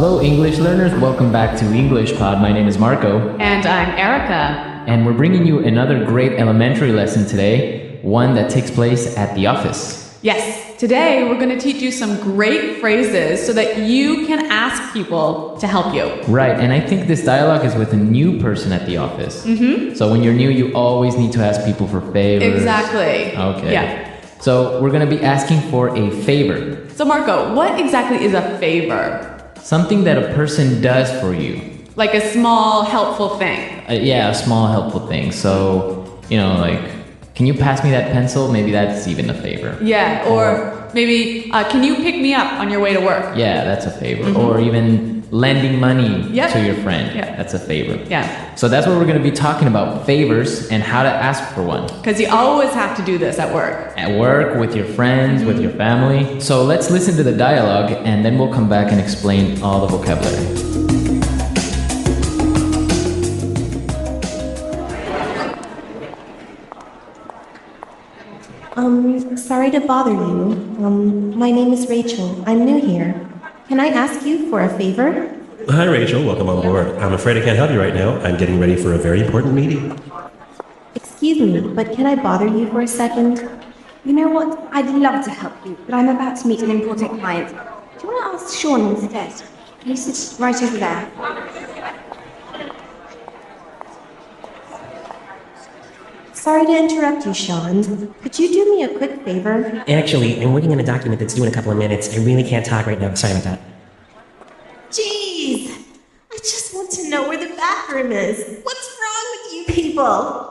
Hello, English learners. Welcome back to English Pod. My name is Marco. And I'm Erica. And we're bringing you another great elementary lesson today, one that takes place at the office. Yes, today we're going to teach you some great phrases so that you can ask people to help you. Right, and I think this dialogue is with a new person at the office. So when you're new, you always need to ask people for favors. Exactly. Okay. Yeah. So we're going to be asking for a favor. So Marco, what exactly is a favor? Something that a person does for you. Like a small, helpful thing. Yeah, a small, helpful thing. So, like, can you pass me that pencil? Maybe that's even a favor. Yeah, or maybe, can you pick me up on your way to work? Yeah, that's a favor. Or even lending money to your friend. Yeah. That's a favor. Yeah. So that's what we're going to be talking about, favors and how to ask for one. Because you always have to do this at work. At work, with your friends, with your family. So let's listen to the dialogue and then we'll come back and explain all the vocabulary. Sorry to bother you. My name is Rachel. I'm new here. Can I ask you for a favor? Hi, Rachel. Welcome on board. I'm afraid I can't help you right now. I'm getting ready for a very important meeting. Excuse me, but can I bother you for a second? You know what? I'd love to help you, but I'm about to meet an important client. Do you want to ask Sean instead? He sits right over there. Sorry to interrupt you, Sean. Could you do me a quick favor? Actually, I'm working on a document that's due in a couple of minutes. I really can't talk right now. Sorry about that. Jeez! I just want to know where the bathroom is. What's wrong with you people?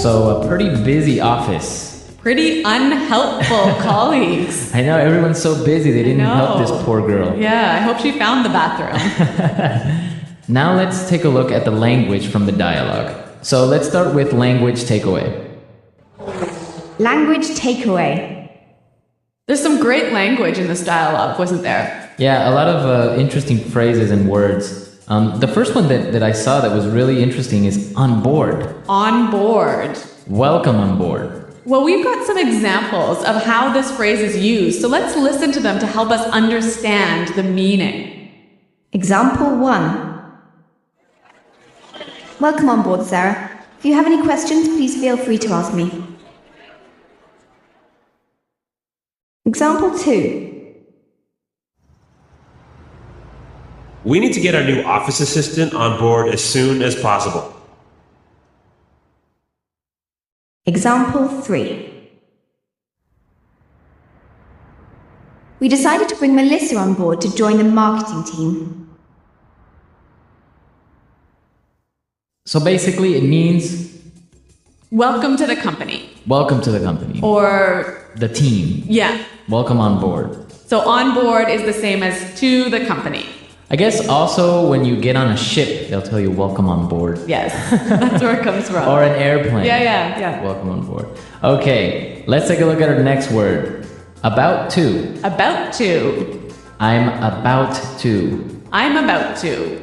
So a pretty busy office. Pretty unhelpful colleagues. I know, everyone's so busy they didn't help this poor girl. Yeah, I hope she found the bathroom. Now let's take a look at the language from the dialogue. So let's start with language takeaway. Language takeaway. There's some great language in this dialogue, wasn't there? Yeah, a lot of interesting phrases and words. The first one that I saw that was really interesting is on board. On board. Welcome on board. Well, we've got some examples of how this phrase is used, so let's listen to them to help us understand the meaning. Example 1. Welcome on board, Sarah. If you have any questions, please feel free to ask me. Example 2. We need to get our new office assistant on board as soon as possible. Example 3. We decided to bring Melissa on board to join the marketing team. So basically it means Welcome to the company. welcome to the company. Or, The team. yeah. Welcome on board. So on board is the same as to the company. I guess also when you get on a ship, they'll tell you welcome on board. Yes, that's where it comes from. Or an airplane. Yeah. Welcome on board. Okay, let's take a look at our next word. About to. About to. I'm about to. I'm about to.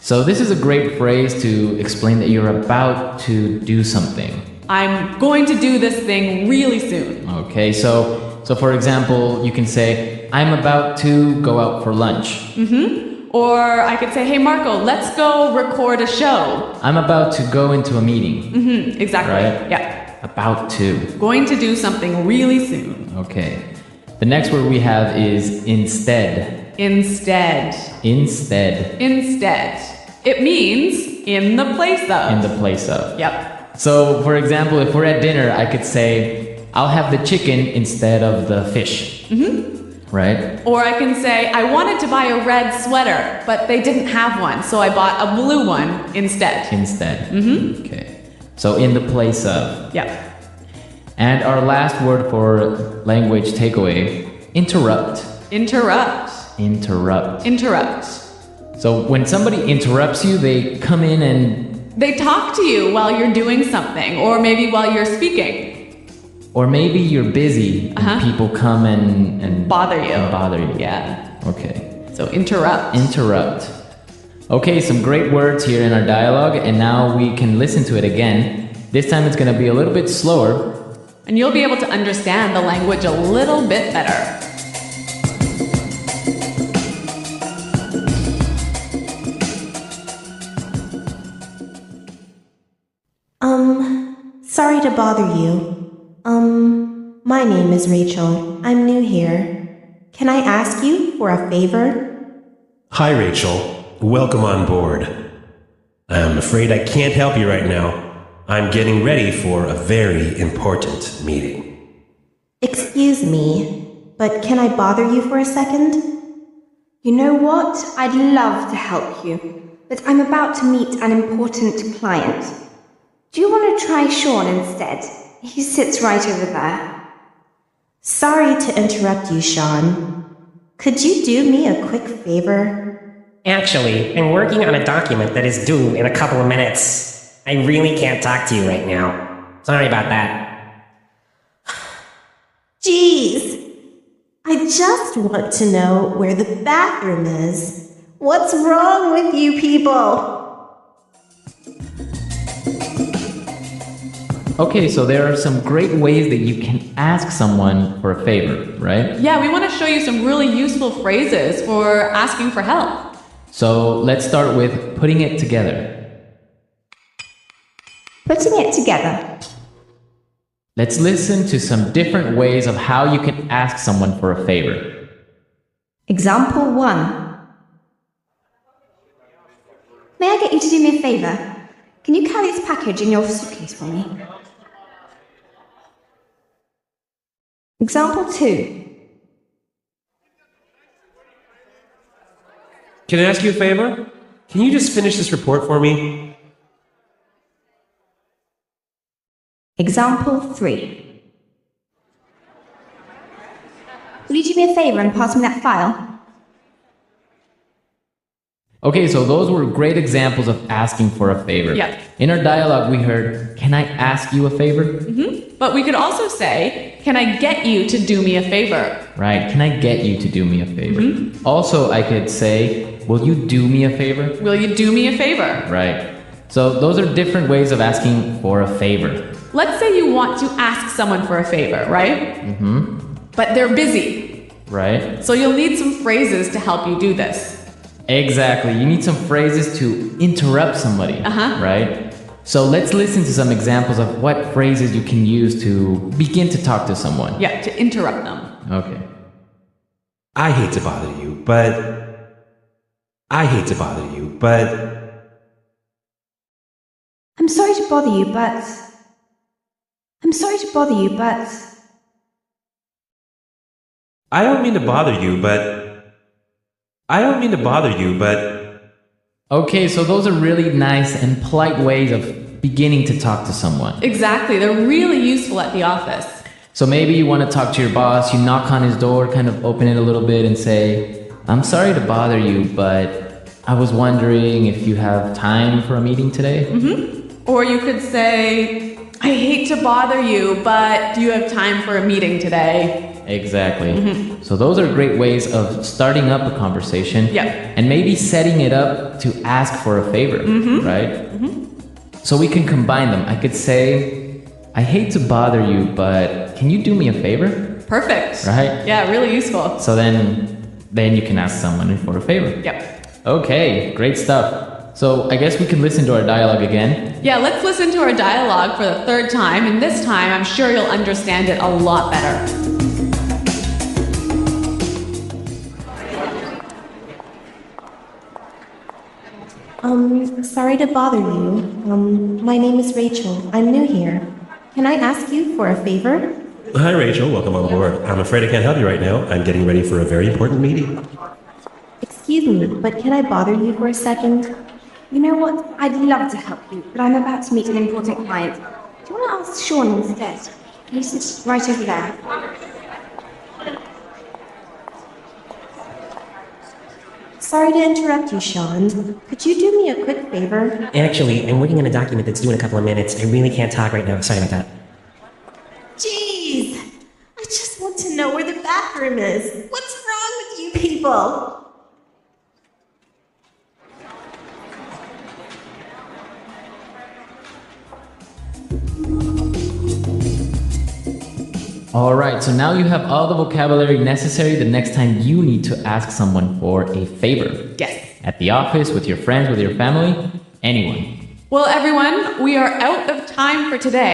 So this is a great phrase to explain that you're about to do something. I'm going to do this thing really soon. Okay, so for example, you can say, I'm about to go out for lunch. Or I could say, hey Marco, let's go record a show. I'm about to go into a meeting. Exactly. Right? Yeah. About to. Going to do something really soon. Okay. The next word we have is instead. Instead. Instead. Instead. It means in the place of. In the place of. Yep. So, for example, if we're at dinner, I could say, I'll have the chicken instead of the fish. Right? Or I can say, I wanted to buy a red sweater, but they didn't have one, so I bought a blue one instead. Instead. Okay. So, in the place of. Yep. And our last word for language takeaway, interrupt. Interrupt. Interrupt. Interrupt. So, when somebody interrupts you, they come in and They talk to you while you're doing something, or maybe while you're speaking. or maybe you're busy and people come and Bother you. and bother you. Yeah. Okay. So interrupt. Interrupt. Okay, some great words here in our dialogue, and now we can listen to it again. This time it's going to be a little bit slower. And you'll be able to understand the language a little bit better. Sorry to bother you. My name is Rachel. I'm new here. Can I ask you for a favor? Hi, Rachel. Welcome on board. I'm afraid I can't help you right now. I'm getting ready for a very important meeting. Excuse me, but can I bother you for a second? You know what? I'd love to help you, but I'm about to meet an important client. Do you want to try Sean instead? He sits right over there. Sorry to interrupt you, Sean. Could you do me a quick favor? Actually, I'm working on a document that is due in a couple of minutes. I really can't talk to you right now. Sorry about that. Jeez! I just want to know where the bathroom is. What's wrong with you people? Okay, so there are some great ways that you can ask someone for a favor, right? Yeah, we want to show you some really useful phrases for asking for help. So let's start with putting it together. Putting it together. Let's listen to some different ways of how you can ask someone for a favor. Example 1. May I get you to do me a favor? Can you carry this package in your suitcase for me? Example 2. Can I ask you a favor? Can you just finish this report for me? Example 3. Will you do me a favor and pass me that file? Okay, so those were great examples of asking for a favor. Yeah. In our dialogue, we heard, "Can I ask you a favor?" But we could also say, can I get you to do me a favor? Right, can I get you to do me a favor? Also, I could say, "Will you do me a favor?" Will you do me a favor? Right. So those are different ways of asking for a favor. Let's say you want to ask someone for a favor, right? But they're busy. Right? So you'll need some phrases to help you do this. Exactly. You need some phrases to interrupt somebody. Right? So let's listen to some examples of what phrases you can use to begin to talk to someone. Yeah, to interrupt them. Okay. I hate to bother you, but... I hate to bother you, but... I'm sorry to bother you, but... I'm sorry to bother you, but... I don't mean to bother you, but... I don't mean to bother you, but... Okay, so those are really nice and polite ways of beginning to talk to someone. Exactly, they're really useful at the office. So maybe you want to talk to your boss, you knock on his door, kind of open it a little bit and say, "I'm sorry to bother you, but I was wondering if you have time for a meeting today?" Or you could say, I hate to bother you, but do you have time for a meeting today? Exactly. So those are great ways of starting up a conversation. Yep. And maybe setting it up to ask for a favor, right? So we can combine them. I could say, "I hate to bother you, but can you do me a favor?" Perfect. Right? Yeah, really useful. So then you can ask someone for a favor. Yep. Okay, great stuff. So I guess we can listen to our dialogue again. Yeah, let's listen to our dialogue for the third time, and this time I'm sure you'll understand it a lot better. Sorry to bother you. My name is Rachel. I'm new here. Can I ask you for a favor? Hi, Rachel. Welcome on board. I'm afraid I can't help you right now. I'm getting ready for a very important meeting. Excuse me, but can I bother you for a second? You know what? I'd love to help you, but I'm about to meet an important client. Do you want to ask Sean instead? He sits right over there. Sorry to interrupt you, Sean. Could you do me a quick favor? Actually, I'm working on a document that's due in a couple of minutes. I really can't talk right now. Sorry about that. Jeez! I just want to know where the bathroom is. What's wrong with you people? All right, so now you have all the vocabulary necessary the next time you need to ask someone for a favor. Yes. At the office, with your friends, with your family, anyone. Well, everyone, we are out of time for today.